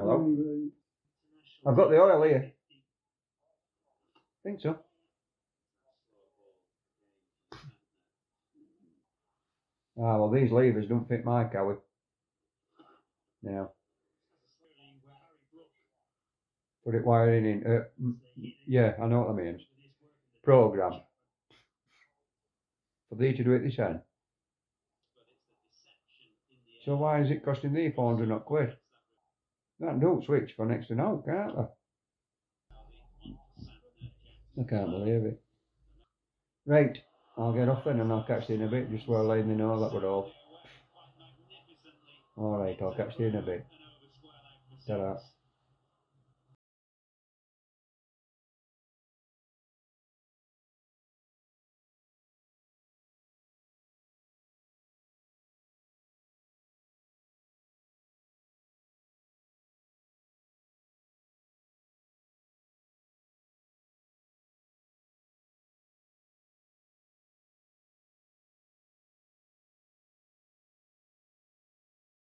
Hello? I've got the oil here. Think so. Ah, well, these levers don't fit my cowie. Now. Put it wiring in. Yeah, I know what that means. Program. For thee to do it this end. So why is it costing thee 400 quid? That don't switch for next to no, can't they? I can't believe it. Right, I'll get off then and I'll catch you in a bit, just while letting me know that we're all. Alright, I'll catch you in a bit. Ta-ra.